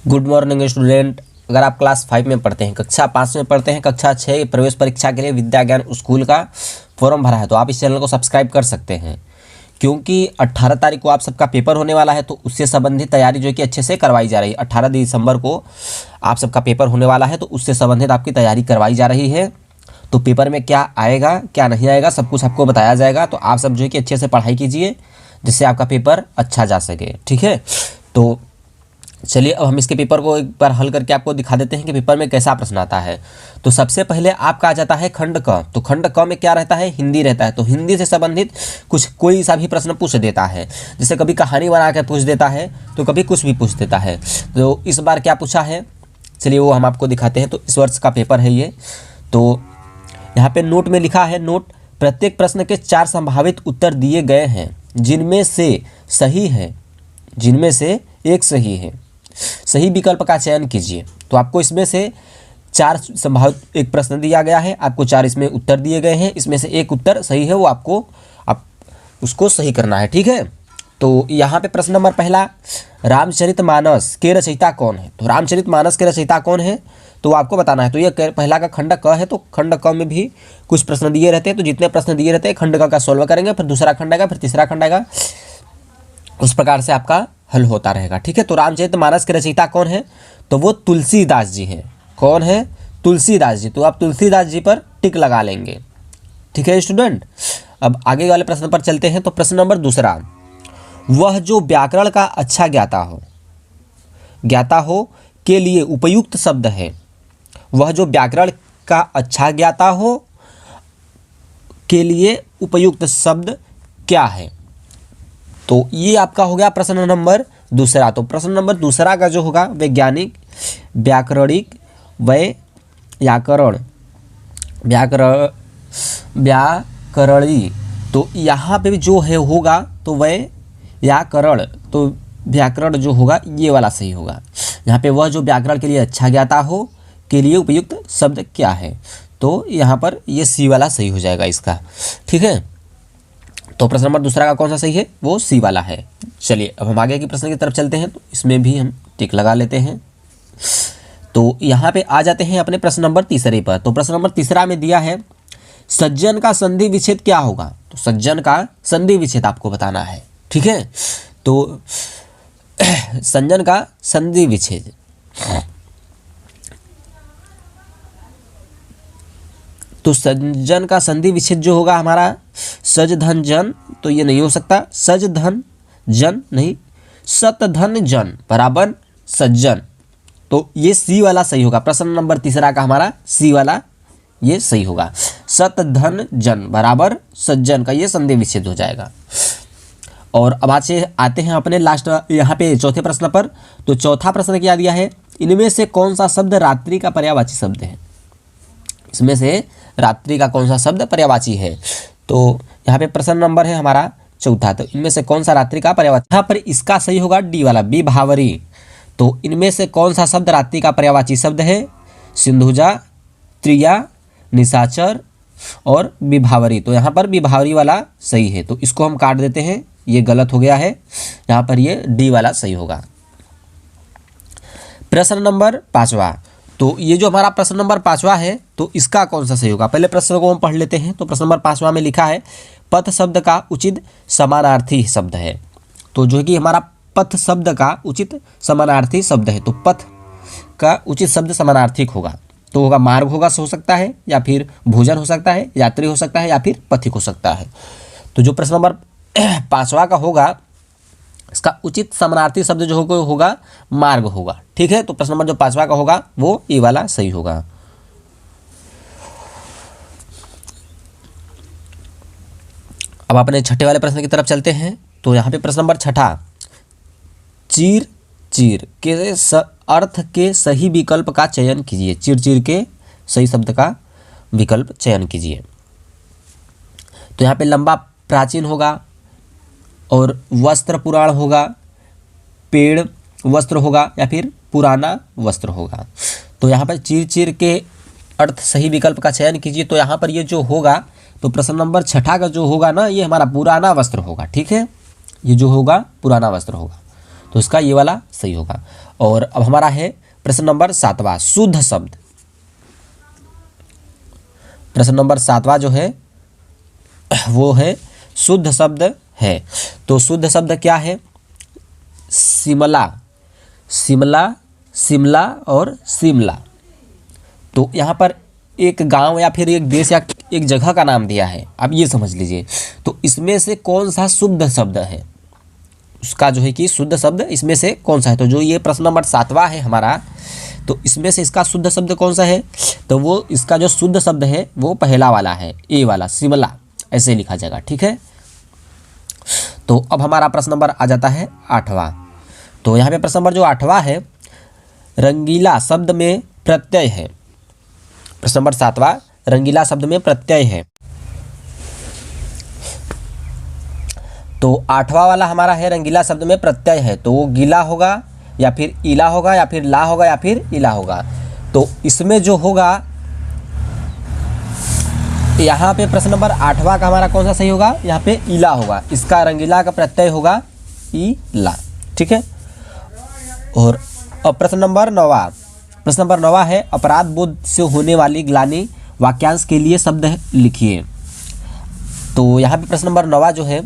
Good morning student. अगर आप class 5 में पढ़ते हैं, कक्षा 5 में पढ़ते हैं, कक्षा 6 प्रवेश परीक्षा के लिए विद्या ज्ञान स्कूल का फॉर्म भरा है तो आप इस चैनल को सब्सक्राइब कर सकते हैं, क्योंकि 18 तारीख को आप सबका पेपर होने वाला है तो उससे संबंधित तैयारी जो है कि अच्छे से करवाई जा रही है। 18 दिसंबर को आप सबका पेपर होने वाला है तो उससे संबंधित आपकी तैयारी करवाई जा रही है। तो पेपर में क्या आएगा क्या नहीं आएगा सब कुछ आपको बताया जाएगा। तो आप सब जो है कि अच्छे से पढ़ाई कीजिए जिससे आपका पेपर अच्छा जा सके, ठीक है। तो चलिए अब हम इसके पेपर को एक बार हल करके आपको दिखा देते हैं कि पेपर में कैसा प्रश्न आता है। तो सबसे पहले आपका आ जाता है खंड क। तो खंड क में क्या रहता है? हिंदी रहता है। तो हिंदी से संबंधित कुछ कोई सा भी प्रश्न पूछ देता है, जैसे कभी कहानी बना के पूछ देता है तो कभी कुछ भी पूछ देता है। तो इस बार क्या पूछा है चलिए वो हम आपको दिखाते हैं। तो इस वर्ष का पेपर है ये। तो यहाँ पे नोट में लिखा है, नोट, प्रत्येक प्रश्न के 4 संभावित उत्तर दिए गए हैं जिनमें से सही है, जिनमें से एक सही है। सही विकल्प का चयन कीजिए। तो आपको इसमें से 4 संभावित एक प्रश्न दिया गया है, आपको 4 इसमें उत्तर दिए गए हैं, इसमें से एक उत्तर सही है, वो आपको उसको सही करना है, ठीक है। तो यहाँ पे प्रश्न नंबर पहला, रामचरितमानस के रचयिता कौन है? तो रामचरितमानस के रचयिता कौन है तो आपको बताना है। तो ये पहला का खंड क है। तो खंड क में भी कुछ प्रश्न दिए रहते हैं, तो जितने प्रश्न दिए रहते हैं खंड क का सोल्व करेंगे, फिर दूसरा खंड आएगा, फिर तीसरा खंड आएगा, उस प्रकार से आपका हल होता रहेगा, ठीक है। तो रामचरितमानस के रचयिता कौन है? तो वो तुलसीदास जी हैं। कौन है? तुलसीदास जी। तो आप तुलसीदास जी पर टिक लगा लेंगे, ठीक है स्टूडेंट। अब आगे वाले प्रश्न पर चलते हैं। तो प्रश्न नंबर दूसरा, वह जो व्याकरण का अच्छा ज्ञाता हो के लिए उपयुक्त शब्द है। वह जो व्याकरण का अच्छा ज्ञाता हो के लिए उपयुक्त शब्द क्या है? तो ये आपका हो गया प्रश्न नंबर दूसरा। तो प्रश्न नंबर दूसरा का जो होगा वैज्ञानिक, व्याकरणिक, व्याकरणी। तो यहाँ पे भी जो है होगा तो व्याकरण, तो व्याकरण जो होगा ये वाला सही होगा। यहाँ पे वह जो व्याकरण के लिए अच्छा ज्ञाता हो के लिए उपयुक्त शब्द क्या है? तो यहाँ पर ये सी वाला सही हो जाएगा इसका, ठीक है। तो प्रश्न नंबर दूसरा का कौन सा सही है? वो सी वाला है। चलिए अब हम आगे की प्रश्न की तरफ चलते हैं। तो इसमें भी हम टिक लगा लेते हैं। तो यहाँ पे आ जाते हैं अपने प्रश्न नंबर तीसरे पर। तो प्रश्न नंबर तीसरा में दिया है, सज्जन का संधि विच्छेद क्या होगा? तो सज्जन का संधि विच्छेद आपको बताना है, ठीक है। तो सज्जन का संधि विच्छेद, तो सज्जन का संधि विच्छेद जो होगा हमारा सज धन जन, तो ये नहीं हो सकता। सज धन जन नहीं, सत धन जन बराबर सज्जन। तो ये सी वाला सही होगा। प्रश्न नंबर तीसरा का हमारा सी वाला ये सही होगा। सत धन जन बराबर सज्जन का ये संधि विच्छेद हो जाएगा। और अब आज से आते हैं अपने लास्ट यहाँ पे चौथे प्रश्न पर। तो चौथा प्रश्न क्या दिया है, इनमें से कौन सा शब्द रात्रि का पर्यायवाची शब्द है? इसमें से रात्रि का कौन सा शब्द पर्यायवाची है? तो यहाँ पे प्रश्न नंबर है हमारा चौथा। तो इनमें से कौन सा रात्रि का पर्यायवाची? यहाँ पर इसका सही होगा डी वाला, विभावरी। तो इनमें से कौन सा शब्द रात्रि का पर्यायवाची शब्द है? सिंधुजा, त्रिया, निशाचर और विभावरी। तो यहाँ पर विभावरी वाला सही है, तो इसको हम काट देते हैं, ये गलत हो गया है। यहाँ पर ये डी वाला सही होगा। प्रश्न नंबर 5वां। तो ये जो हमारा प्रश्न नंबर 5वां है तो इसका कौन सा सही होगा? पहले प्रश्न को हम पढ़ लेते हैं। तो प्रश्न नंबर 5वां में लिखा है, पथ शब्द का उचित समानार्थी शब्द है। तो जो है कि हमारा पथ शब्द का उचित समानार्थी शब्द है। तो पथ का उचित शब्द समानार्थिक होगा, तो होगा मार्ग होगा, हो सकता है, या फिर भोजन हो सकता है, यात्री हो सकता है, या फिर पथिक हो सकता है। तो जो प्रश्न नंबर 5वां का होगा इसका उचित समानार्थी शब्द जो होगा मार्ग होगा, ठीक है। तो प्रश्न नंबर जो 5वां का होगा वो ए वाला सही होगा। अब अपने छठे वाले प्रश्न की तरफ चलते हैं। तो यहाँ पे प्रश्न नंबर छठा, चीर चीर के अर्थ के सही विकल्प का चयन कीजिए। चीर चीर के सही शब्द का विकल्प चयन कीजिए। तो यहाँ पे लंबा प्राचीन होगा, और वस्त्र पुराण होगा, पेड़ वस्त्र होगा, या फिर पुराना वस्त्र होगा। तो यहाँ पर चीर चीर के अर्थ सही विकल्प का चयन कीजिए। तो यहाँ पर ये जो होगा तो प्रश्न नंबर छठा का जो होगा ना ये हमारा पुराना वस्त्र होगा, ठीक है। ये जो होगा पुराना वस्त्र होगा। तो इसका ये वाला सही होगा। और अब हमारा है प्रश्न नंबर 7वां, शुद्ध शब्द। प्रश्न नंबर 7वां जो है वो है शुद्ध शब्द है। तो शुद्ध शब्द क्या है? शिमला, शिमला, शिमला और शिमला। तो यहाँ पर एक गांव या फिर एक देश या एक जगह का नाम दिया है, आप ये समझ लीजिए। तो इसमें से कौन सा शुद्ध शब्द है, उसका जो है कि शुद्ध शब्द इसमें से कौन सा है। तो जो ये प्रश्न नंबर 7वां है हमारा, तो इसमें से इसका शुद्ध शब्द कौन सा है? तो वो इसका जो शुद्ध शब्द है वो पहला वाला है, ए वाला, शिमला, ऐसे लिखा जाएगा। ठीक है। तो अब हमारा प्रश्न नंबर आ जाता है 8वां। तो यहाँ पे प्रश्न नंबर जो 8वां है, रंगीला शब्द में प्रत्यय है। प्रश्न नंबर 7वां, रंगीला शब्द में प्रत्यय है। तो 8वां वाला हमारा है रंगीला शब्द में प्रत्यय है, तो वो गीला होगा या फिर इला होगा या फिर ला होगा या फिर इला होगा। तो इसमें जो होगा यहाँ पे प्रश्न नंबर 8वां का हमारा कौन सा सही होगा? यहाँ पे इला होगा, इसका रंगीला का प्रत्यय होगा इला। ठीक है। और अब प्रश्न नंबर 9वां, प्रश्न नंबर 9वां है अपराध बोध से होने वाली ग्लानि वाक्यांश के लिए शब्द लिखिए। तो यहाँ पे प्रश्न नंबर 9वां जो है,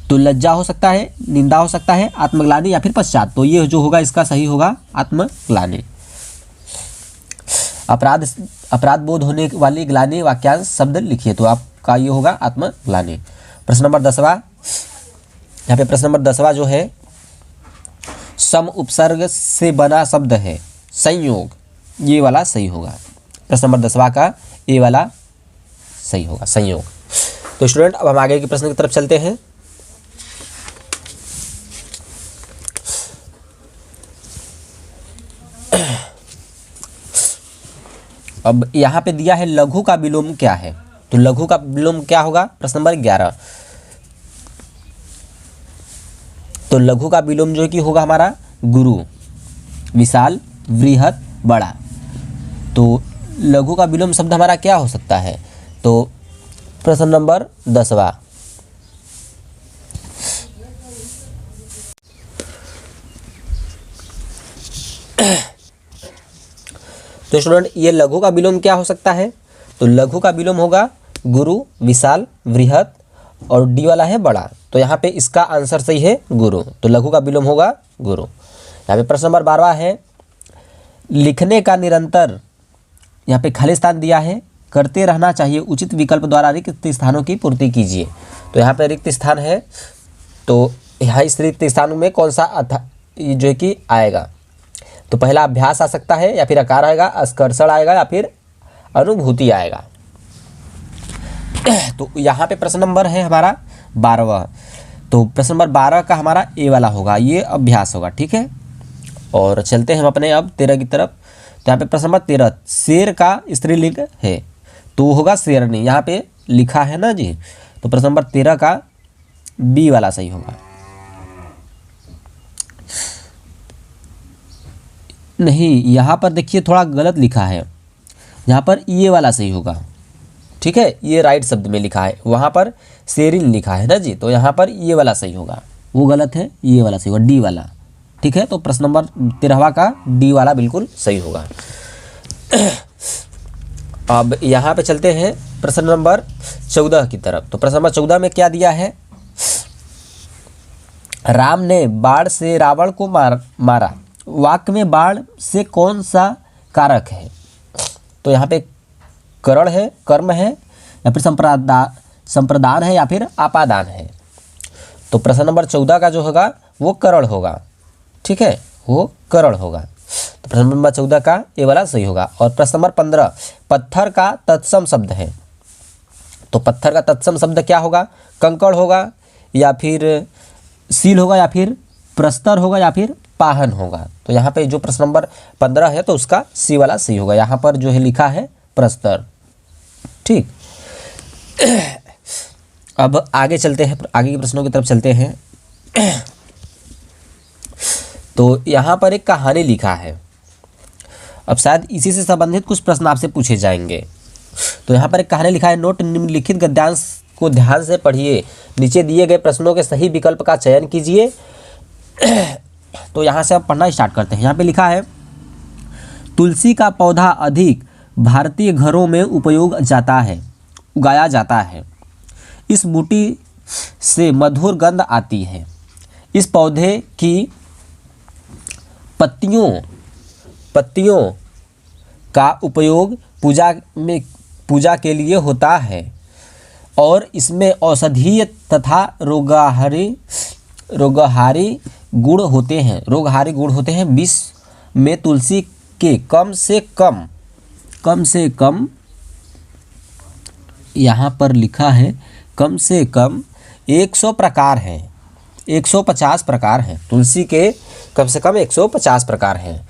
तो लज्जा हो सकता है, निंदा हो सकता है, आत्मग्लानि या फिर पश्चात। तो ये जो होगा इसका सही होगा आत्मग्लानि। अपराध बोध होने वाली ग्लानि वाक्यांश शब्द लिखिए, तो आपका ये होगा आत्मग्लानि। प्रश्न नंबर 10वां, यहाँ पे प्रश्न नंबर 10वां जो है, सम उपसर्ग से बना शब्द है, संयोग, ये वाला सही होगा। प्रश्न नंबर 10वां का ए वाला सही होगा, संयोग। तो स्टूडेंट अब हम आगे के प्रश्न की तरफ चलते हैं। अब यहाँ पे दिया है लघु का विलोम क्या है। तो लघु का विलोम क्या होगा? प्रश्न नंबर 11। तो लघु का विलोम जो है कि होगा हमारा गुरु, विशाल, वृहत, बड़ा। तो लघु का विलोम शब्द हमारा क्या हो सकता है? तो प्रश्न नंबर 10वां, तो स्टूडेंट ये लघु का विलोम क्या हो सकता है? तो लघु का विलोम होगा गुरु, विशाल, वृहत और डी वाला है बड़ा। तो यहाँ पे इसका आंसर सही है गुरु। तो लघु का विलोम होगा गुरु। यहाँ पे प्रश्न नंबर 12वां है, लिखने का निरंतर, यहाँ पे खाली स्थान दिया है, करते रहना चाहिए, उचित विकल्प द्वारा रिक्त स्थानों की पूर्ति कीजिए। तो यहाँ पे रिक्त स्थान है, तो यहाँ इस रिक्त स्थान में कौन सा जो है कि आएगा? तो पहला अभ्यास आ सकता है या फिर आकार आएगा, अस्कर्षण आएगा या फिर अनुभूति आएगा। तो यहाँ पे प्रश्न नंबर है हमारा 12वां। तो प्रश्न नंबर 12 का हमारा ए वाला होगा, ये अभ्यास होगा। ठीक है। और चलते हैं हम अपने अब 13 की तरफ। तो यहाँ पे प्रश्न नंबर 13, शेर का स्त्रीलिंग है, तो होगा शेरनी, यहाँ पे लिखा है ना जी। तो प्रश्न नंबर 13 का बी वाला सही होगा। नहीं, यहाँ पर देखिए थोड़ा गलत लिखा है, यहाँ पर ये वाला सही होगा। ठीक है, ये राइट शब्द में लिखा है, वहाँ पर शेरिन लिखा है ना जी। तो यहाँ पर ये वाला सही होगा, वो गलत है, ये वाला सही होगा, डी वाला। ठीक है। तो प्रश्न नंबर 13वां का डी वाला बिल्कुल सही होगा। अब यहाँ पे चलते हैं प्रश्न नंबर 14 की तरफ। तो प्रश्न नंबर 14 में क्या दिया है? राम ने बाण से रावण को मारा, वाक्य में बाण से कौन सा कारक है? तो यहाँ पे करण है, कर्म है या फिर संप्रदान है या फिर आपादान है। तो प्रश्न नंबर 14 का जो होगा वो करण होगा। ठीक है, वो करण होगा। तो प्रश्न नंबर 14 का ए वाला सही होगा। और प्रश्न नंबर 15, पत्थर का तत्सम शब्द है। तो पत्थर का तत्सम शब्द क्या होगा? कंकड़ होगा या फिर सील होगा या फिर प्रस्तर होगा या फिर पाहन होगा। तो यहाँ पे जो प्रश्न नंबर 15 है तो उसका सी वाला सही होगा। यहाँ पर जो है लिखा है प्रस्तर। ठीक। अब आगे चलते हैं, आगे के प्रश्नों की तरफ चलते हैं। तो यहाँ पर एक कहानी लिखा है, अब शायद इसी से संबंधित कुछ प्रश्न आपसे पूछे जाएंगे। तो यहाँ पर एक कहानी लिखा है, नोट निम्नलिखित गद्यांश को ध्यान से पढ़िए, नीचे दिए गए प्रश्नों के सही विकल्प का चयन कीजिए तो यहाँ से अब पढ़ना स्टार्ट करते हैं। यहाँ पे लिखा है तुलसी का पौधा अधिक भारतीय घरों में उगाया जाता है। इस बूटी से मधुर गंध आती है। इस पौधे की पत्तियों का उपयोग पूजा के लिए होता है और इसमें औषधीय तथा रोगहारी गुण होते हैं। विष में तुलसी के कम से कम यहाँ पर लिखा है कम से कम 100 प्रकार हैं, 150 प्रकार हैं। तुलसी के कम से कम 150 प्रकार हैं।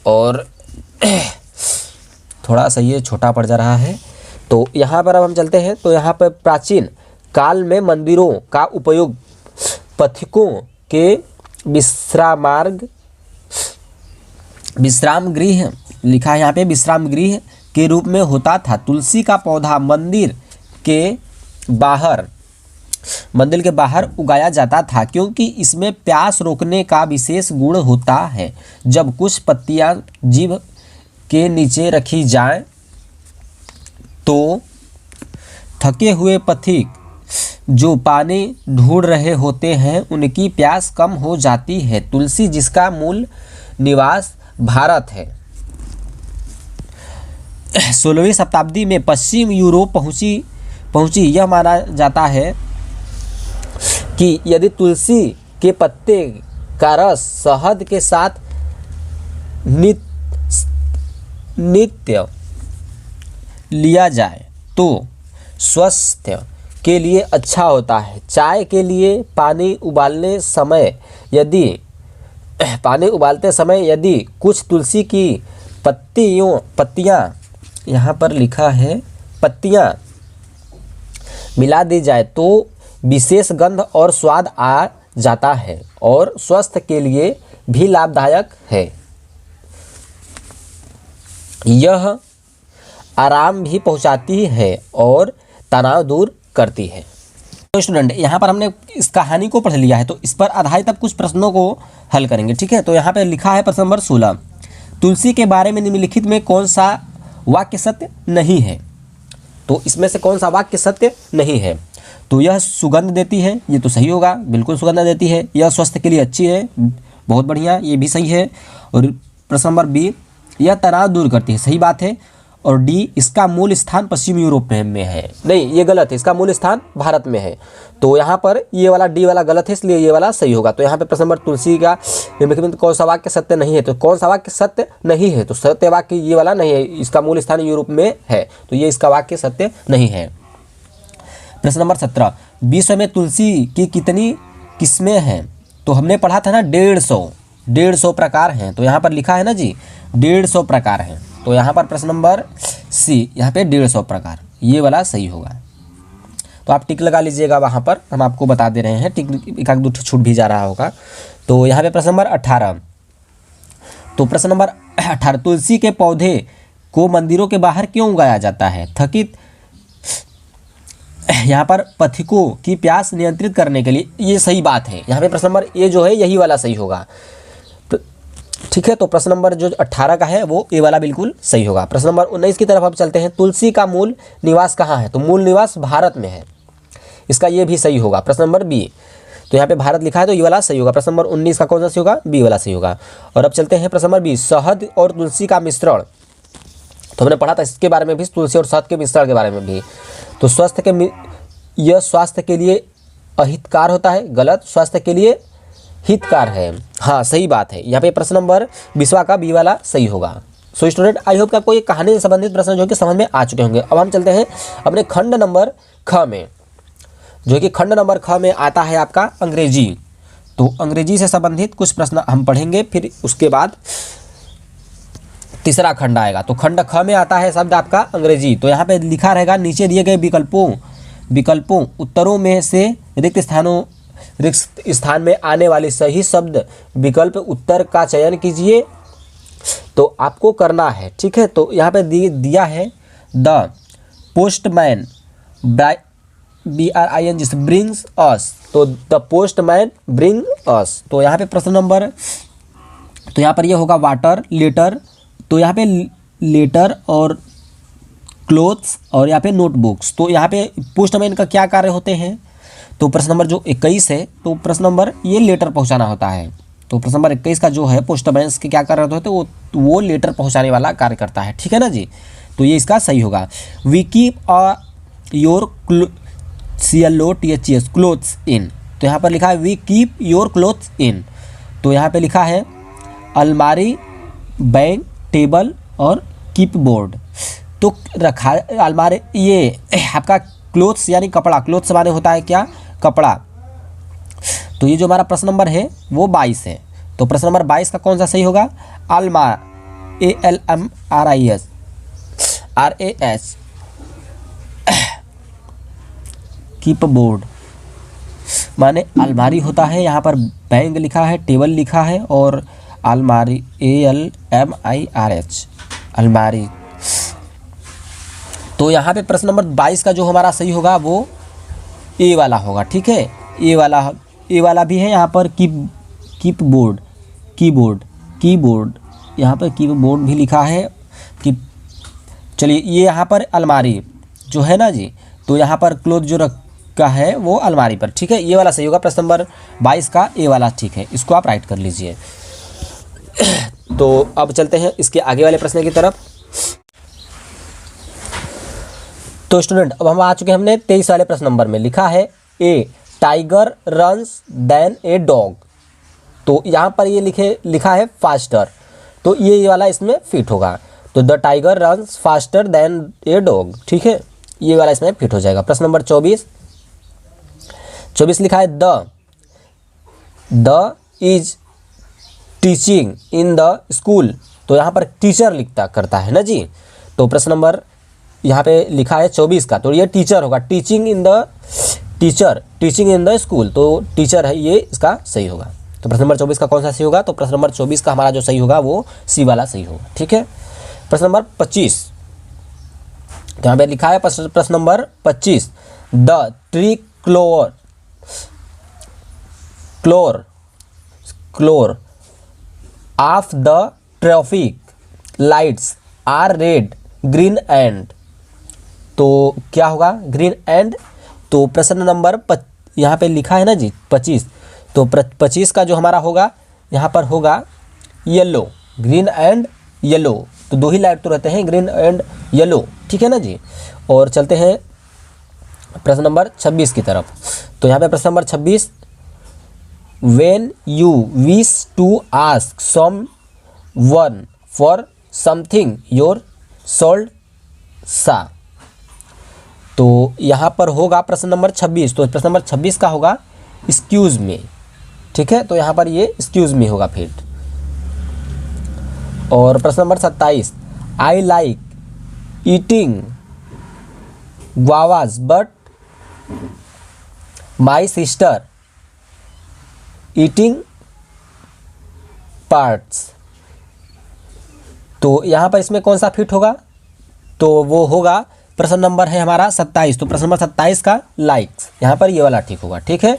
और थोड़ा सा ये छोटा पड़ जा रहा है। तो यहाँ पर अब हम चलते हैं। तो यहाँ पर प्राचीन काल में मंदिरों का उपयोग पथिकों के विश्राम गृह लिखा है यहाँ पे, विश्राम गृह के रूप में होता था। तुलसी का पौधा मंदिर के बाहर उगाया जाता था क्योंकि इसमें प्यास रोकने का विशेष गुण होता है। जब कुछ पत्तियां जीभ के नीचे रखी जाएं तो थके हुए पथिक जो पानी ढूंढ रहे होते हैं उनकी प्यास कम हो जाती है। तुलसी जिसका मूल निवास भारत है, 16वीं शताब्दी में पश्चिम यूरोप पहुंची। यह माना जाता है कि यदि तुलसी के पत्ते का रस शहद के साथ नित्य लिया जाए तो स्वास्थ्य के लिए अच्छा होता है। चाय के लिए पानी उबालते समय यदि कुछ तुलसी की पत्तियां यहाँ पर लिखा है पत्तियां मिला दी जाए तो विशेष गंध और स्वाद आ जाता है और स्वास्थ्य के लिए भी लाभदायक है। यह आराम भी पहुंचाती है और तनाव दूर करती है। तो स्टूडेंट यहाँ पर हमने इस कहानी को पढ़ लिया है, तो इस पर आधारित अब कुछ प्रश्नों को हल करेंगे। ठीक है, तो यहाँ पे लिखा है प्रश्न नंबर 16, तुलसी के बारे में निम्नलिखित में कौन सा वाक्य सत्य नहीं है? तो इसमें से कौन सा वाक्य सत्य नहीं है? तो यह सुगंध देती है, ये तो सही होगा, बिल्कुल सुगंध देती है। यह स्वास्थ्य के लिए अच्छी है, बहुत बढ़िया, ये भी सही है। और प्रश्न नंबर बी, यह तनाव दूर करती है, सही बात है। और डी, इसका मूल स्थान पश्चिम यूरोप में है, नहीं ये गलत है, इसका मूल स्थान भारत में है। तो यहाँ पर ये वाला डी वाला गलत है, इसलिए ये वाला सही होगा। तो यहाँ पे प्रश्न नंबर तुलसी का निम्नलिखित कौन सा वाक्य सत्य नहीं है? तो कौन सा वाक्य सत्य नहीं है? तो सत्य वाक्य ये वाला नहीं है, इसका मूल स्थान यूरोप में है, तो ये इसका वाक्य सत्य नहीं है। प्रश्न नंबर 17, विश्व में तुलसी की कितनी किस्में हैं? तो हमने पढ़ा था ना 150 प्रकार हैं। तो यहाँ पर लिखा है ना जी 150 प्रकार हैं। तो यहाँ पर प्रश्न नंबर सी, यहाँ पे 150 प्रकार, ये वाला सही होगा। तो आप टिक लगा लीजिएगा, वहाँ पर हम आपको बता दे रहे हैं, टिक एक आध दो छूट भी जा रहा होगा। तो यहाँ पे प्रश्न नंबर 18, तो प्रश्न नंबर 18, तुलसी के पौधे को मंदिरों के बाहर क्यों उगाया जाता है? थकित यहाँ पर पथिकों की प्यास नियंत्रित करने के लिए, ये सही बात है। यहाँ पे प्रश्न नंबर ए जो है यही वाला सही होगा। ठीक है, तो प्रश्न नंबर जो 18 का है वो ए वाला बिल्कुल सही होगा। प्रश्न नंबर 19 की तरफ अब चलते हैं। तुलसी का मूल निवास कहाँ है? तो मूल निवास भारत में है, इसका ये भी सही होगा। प्रश्न नंबर बी, तो यहाँ पे भारत लिखा है तो ये वाला सही होगा। प्रश्न नंबर 19 का कौन सा सही होगा? बी वाला सही होगा। और अब चलते हैं प्रश्न नंबर 20, शहद और तुलसी का मिश्रण। तो हमने पढ़ा था इसके बारे में भी, तुलसी और शहद के मिश्रण के बारे में भी। तो यह स्वास्थ्य के लिए अहितकार होता है, गलत, स्वास्थ्य के लिए हितकार है, हाँ सही बात है। यहाँ पे प्रश्न नंबर 20 का बी वाला सही होगा। सो स्टूडेंट, आई होप कि आपको ये कहानी से संबंधित प्रश्न जो कि समझ में आ चुके होंगे। अब हम चलते हैं अपने खंड नंबर ख में, जो कि खंड नंबर ख में आता है आपका अंग्रेजी। तो अंग्रेजी से संबंधित कुछ प्रश्न हम पढ़ेंगे, फिर उसके बाद तीसरा खंड आएगा। तो खंड ख में आता है शब्द आपका अंग्रेजी। तो यहाँ पे लिखा रहेगा, नीचे दिए गए विकल्पों उत्तरों में से रिक्त स्थान में आने वाले सही शब्द विकल्प उत्तर का चयन कीजिए। तो आपको करना है, ठीक है। तो यहाँ पे दिया है the postman BRING brings us. तो द पोस्टमैन ब्रिंग अस। तो यहाँ पे प्रश्न नंबर, तो यहाँ पर ये होगा वाटर, लेटर, तो यहाँ पे लेटर और क्लोथ्स और यहाँ पे नोटबुक्स। तो यहाँ पे पोस्टमैन का क्या कार्य होते हैं, तो प्रश्न नंबर जो 21 है, तो प्रश्न नंबर ये लेटर पहुँचाना होता है। तो प्रश्न नंबर 21 का जो है पोस्टमैन के क्या कार्य होते हैं, तो वो लेटर पहुँचाने वाला कार्य करता है, ठीक है ना जी। तो ये इसका सही होगा। We keep your CLOTHS clothes in. तो यहाँ पर लिखा है we keep your clothes in. तो यहाँ पे लिखा है अलमारी, बैंक, टेबल और कीप बोर्ड। तो रखा अलमारी, ये आपका क्लोथ्स यानी कपड़ा, क्लोथ्स माने होता है क्या, कपड़ा। तो ये जो हमारा प्रश्न नंबर है वो 22 है। तो प्रश्न नंबर 22 का कौन सा सही होगा, ALMARIS कीप बोर्ड माने अलमारी होता है, यहाँ पर बैंक लिखा है, टेबल लिखा है और अलमारी ALMIRH अलमारी। तो यहाँ पे प्रश्न नंबर 22 का जो हमारा सही होगा वो ए वाला होगा, ठीक है। ए वाला भी है यहाँ पर, कीप बोर्ड, कीबोर्ड यहाँ पर कीबोर्ड भी लिखा है कि, चलिए ये यहाँ पर अलमारी जो है ना जी, तो यहाँ पर क्लोथ जो रखा है वो अलमारी पर, ठीक है। ये वाला सही होगा, प्रश्न नंबर 22 का ए वाला ठीक है, इसको आप राइट कर लीजिए। तो अब चलते हैं इसके आगे वाले प्रश्न की तरफ। तो स्टूडेंट अब हम आ चुके हैं, हमने 23 वाले प्रश्न नंबर में लिखा है a tiger runs then a dog. तो यहाँ पर ये लिखा है फास्टर, तो ये वाला इसमें फिट होगा। तो the tiger runs faster than a dog, ठीक है, ये वाला इसमें फिट हो जाएगा। प्रश्न नंबर 24 लिखा है the is teaching in the school. तो यहाँ पर टीचर करता है ना जी। तो प्रश्न नंबर यहाँ पे लिखा है 24 का, तो ये टीचर होगा, टीचिंग इन द स्कूल। तो टीचर है, ये इसका सही होगा। तो प्रश्न नंबर 24 का कौन सा सही होगा, तो प्रश्न नंबर 24 का हमारा जो सही होगा वो सी वाला सही होगा, ठीक है। प्रश्न नंबर 25, तो यहाँ पे लिखा है प्रश्न नंबर 25 the three colour of the traffic lights are red green and. तो क्या होगा, ग्रीन एंड। तो प्रश्न नंबर यहाँ पे लिखा है ना जी 25, तो 25 का जो हमारा होगा यहाँ पर होगा येलो, ग्रीन एंड येलो। तो दो ही लाइट तो रहते हैं, ग्रीन एंड येलो, ठीक है ना जी। और चलते हैं प्रश्न नंबर 26 की तरफ। तो यहाँ पे प्रश्न नंबर 26 when you wish to ask someone for something your should say. तो यहाँ पर होगा प्रश्न नंबर 26, तो प्रश्न नंबर 26 का होगा एक्सक्यूज़ मी, ठीक है। तो यहाँ पर ये एक्सक्यूज़ मी होगा फिर। और प्रश्न number 27 I like eating guavas but my sister eating parts. तो यहाँ पर इसमें कौन सा फिट होगा, तो वो होगा प्रश्न नंबर है हमारा 27। तो प्रश्न नंबर 27 का लाइक्स, यहाँ पर ये वाला ठीक होगा, ठीक है।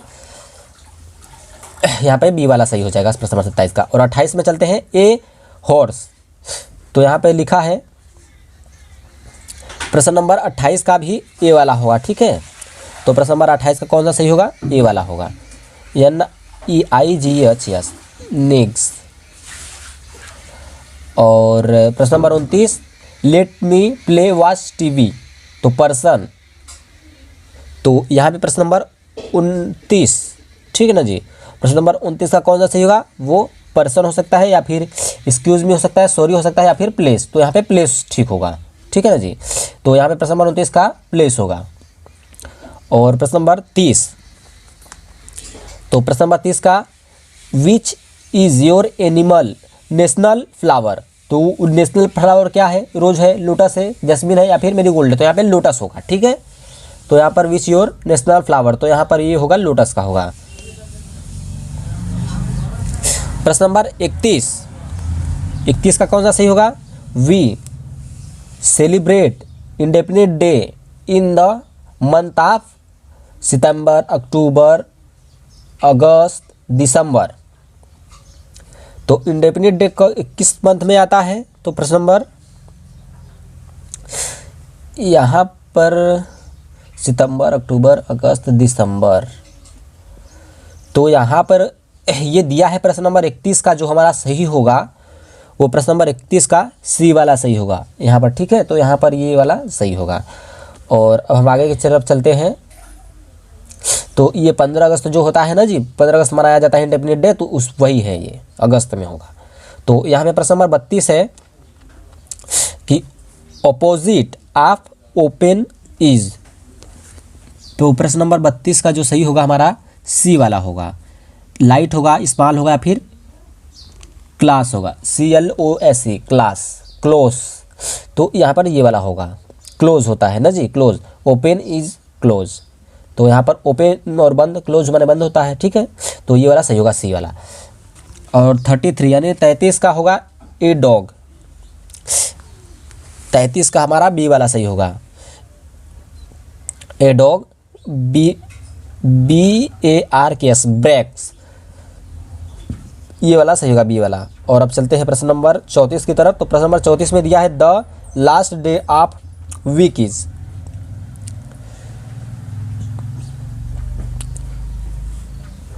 यहाँ पे बी वाला सही हो जाएगा प्रश्न नंबर 27 का। और 28 में चलते हैं ए हॉर्स। तो यहाँ पे लिखा है प्रश्न नंबर 28 का भी ए वाला होगा, ठीक है। तो प्रश्न नंबर 28 का कौन सा सही होगा, ए वाला होगा, NEIGHS नेक्स। और प्रश्न number 29 let me play watch TV. तो पर्सन, तो यहाँ पे प्रश्न नंबर 29, ठीक है ना जी। प्रश्न नंबर 29 का कौन सा सही होगा, वो पर्सन हो सकता है या फिर एक्सक्यूज मी हो सकता है, सॉरी हो सकता है या फिर प्लेस। तो यहाँ पे प्लेस ठीक होगा, ठीक है ना जी। तो यहाँ पे प्रश्न नंबर 29 का प्लेस होगा। और प्रश्न नंबर 30, तो प्रश्न नंबर 30 का which is your animal national flower. तो नेशनल फ्लावर क्या है, रोज है, लोटस है, जैस्मिन है या फिर मेरीगोल्ड है। तो यहाँ पे लोटस होगा, ठीक है। तो यहाँ पर विच योर नेशनल फ्लावर, तो यहाँ पर ये होगा लोटस का होगा। प्रश्न नंबर 31 का कौन सा सही होगा, we celebrate independence day in the month of September, October, August, December. तो इंडेफिनिट डे किस मंथ में आता है? तो प्रश्न नंबर यहाँ पर सितंबर, अक्टूबर, अगस्त, दिसंबर। तो यहाँ पर ये दिया है प्रश्न नंबर 31 का जो हमारा सही होगा वो प्रश्न नंबर 31 का सी वाला सही होगा यहाँ पर, ठीक है। तो यहाँ पर ये वाला सही होगा। और अब हम आगे की तरफ चलते हैं। तो ये 15 अगस्त जो होता है ना जी, 15 अगस्त मनाया जाता है इंडिपेंडेंस डे, तो उस वही है, ये अगस्त में होगा। तो यहाँ पे प्रश्न नंबर 32 है कि ऑपोजिट ऑफ ओपन इज। तो प्रश्न नंबर 32 का जो सही होगा हमारा सी वाला होगा। लाइट होगा, स्मॉल होगा, फिर क्लास होगा, CLOSE, क्लास, क्लोज। तो यहाँ पर ये वाला होगा, क्लोज होता है ना जी, क्लोज। ओपन इज क्लोज, तो यहाँ पर ओपन और बंद, क्लोज माने बंद होता है, ठीक है। तो ये वाला सही होगा सी वाला। और 33 यानी 33 का होगा ए डॉग। 33 का हमारा बी वाला सही होगा, ए डॉग, BARKS, ब्रेक्स। ये वाला सही होगा बी वाला। और अब चलते हैं प्रश्न नंबर 34 की तरफ। तो प्रश्न नंबर 34 में दिया है the last day of week is.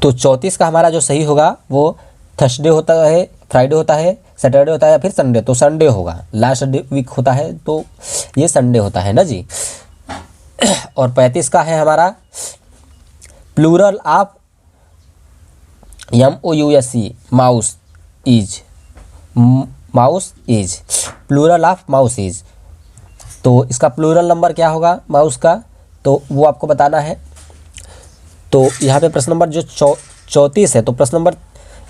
तो 34 का हमारा जो सही होगा वो थर्सडे होता है, फ्राइडे होता है, सैटरडे होता है या फिर संडे। तो संडे होगा, लास्ट डे वीक होता है तो ये संडे होता है ना जी। और 35 का है हमारा plural of MOUSE, mouse is, mouse is, plural of mouse is. तो इसका प्लूरल नंबर क्या होगा माउस का, तो वो आपको बताना है। तो यहाँ पे प्रश्न नंबर जो 34 है, तो प्रश्न नंबर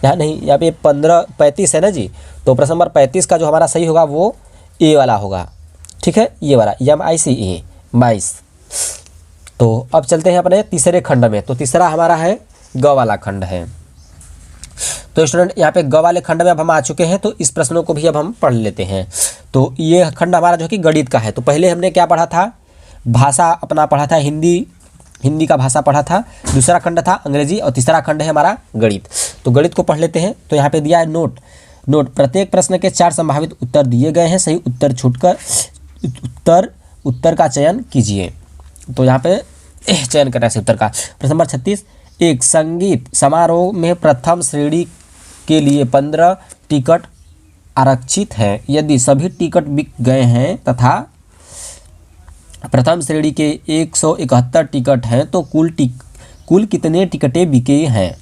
यहाँ नहीं, यहाँ पे 35 है ना जी। तो प्रश्न नंबर 35 का जो हमारा सही होगा वो ए वाला होगा, ठीक है, ये वाला MICE, माइस। तो अब चलते हैं अपने तीसरे खंड में। तो तीसरा हमारा है ग वाला खंड है। तो स्टूडेंट यहाँ पे ग वाले खंड में अब हम आ चुके हैं, तो इस प्रश्नों को भी अब हम पढ़ लेते हैं। तो ये खंड हमारा जो कि गणित का है। तो पहले हमने क्या पढ़ा था, भाषा अपना पढ़ा था, हिंदी का भाषा पढ़ा था। दूसरा खंड था अंग्रेजी और तीसरा खंड है हमारा गणित। तो गणित को पढ़ लेते हैं। तो यहाँ पे दिया है नोट, प्रत्येक प्रश्न के 4 संभावित उत्तर दिए गए हैं, सही उत्तर छूटकर उत्तर का चयन कीजिए। तो यहाँ पे चयन करना है उत्तर का। प्रश्न नंबर 36, एक संगीत समारोह में प्रथम श्रेणी के लिए 15 टिकट आरक्षित हैं। यदि सभी टिकट बिक गए हैं तथा प्रथम श्रेणी के 171 टिकट हैं तो कुल कितने टिकटें बिके हैं।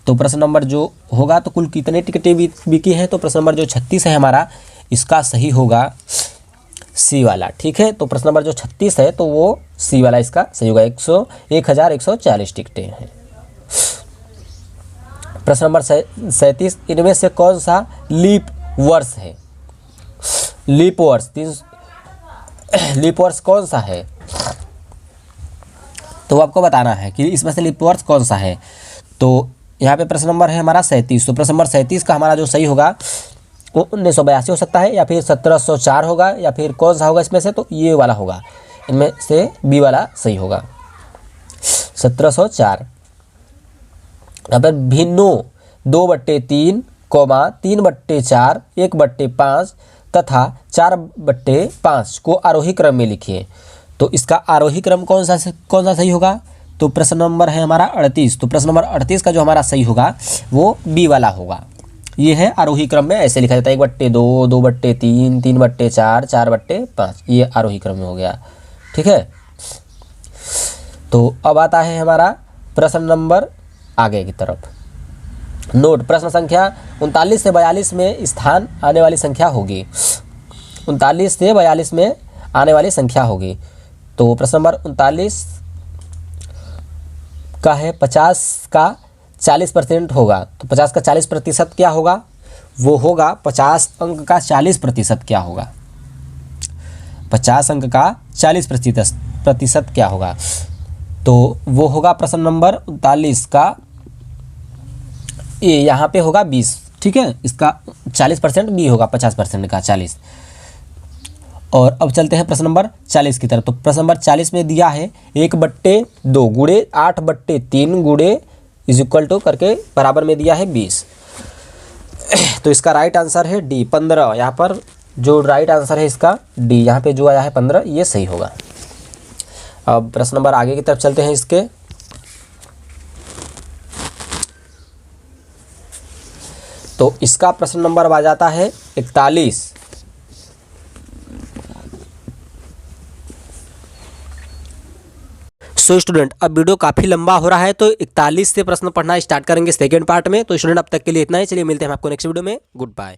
तो प्रश्न नंबर जो होगा तो कुल कितने टिकटें बिकी हैं। तो प्रश्न नंबर जो 36 है हमारा, इसका सही होगा सी वाला, ठीक है। तो प्रश्न नंबर जो 36 है तो वो सी वाला इसका सही होगा। 1140 टिकटें हैं। प्रश्न नंबर 37, इनमें से कौन सा लीप वर्ष है। लीप वर्ष कौन सा है, तो आपको बताना है कि इसमें से लीप वर्ष कौन सा है। तो यहाँ पे प्रश्न नंबर है हमारा 37। तो प्रश्न नंबर 37 का हमारा जो सही होगा वो 1982 हो सकता है या फिर 1704 होगा या फिर कौन सा होगा इसमें से, तो ये वाला होगा, इनमें से बी वाला सही होगा, 1704। यहाँ पर भिन्नो 2/3, 3/4, 1/5 तथा 4/5 को आरोही क्रम में लिखिए। तो इसका आरोही क्रम कौन सा सही होगा। तो प्रश्न नंबर है हमारा 38। तो प्रश्न नंबर 38 का जो हमारा सही होगा वो बी वाला होगा। ये है आरोही क्रम में, ऐसे लिखा जाता है 1/2, 2/3, 3/4, 4/5, ये आरोही क्रम में हो गया, ठीक है। तो अब आता है हमारा प्रश्न नंबर आगे की तरफ। नोट, प्रश्न संख्या 39 से 42 में स्थान आने वाली संख्या होगी। 39 से 42 में आने वाली संख्या होगी। तो प्रश्न नंबर 39 का है 50 का 40% होगा। तो 50 का 40% क्या होगा, वो होगा 50 अंक का 40% क्या होगा। 50 अंक का 40% क्या होगा, तो वो होगा प्रश्न नंबर 39 का ए, यहाँ पे होगा 20, ठीक है। इसका 40% बी होगा, 50% का 40। और अब चलते हैं प्रश्न नंबर 40 की तरफ। तो प्रश्न नंबर 40 में दिया है 1/2 गुणे 8/3 गुणे इज इक्वल टू करके बराबर में दिया है 20। तो इसका राइट आंसर है डी 15। यहाँ पर जो राइट आंसर है इसका डी, यहाँ पे जो आया है 15, ये सही होगा। अब प्रश्न नंबर आगे की तरफ चलते हैं इसके। तो इसका प्रश्न नंबर आ जाता है 41। सो स्टूडेंट, अब वीडियो काफ़ी लंबा हो रहा है तो 41 से प्रश्न पढ़ना स्टार्ट करेंगे सेकेंड पार्ट में। तो स्टूडेंट अब तक के लिए इतना ही, चलिए मिलते हैं हम आपको नेक्स्ट वीडियो में। Good bye.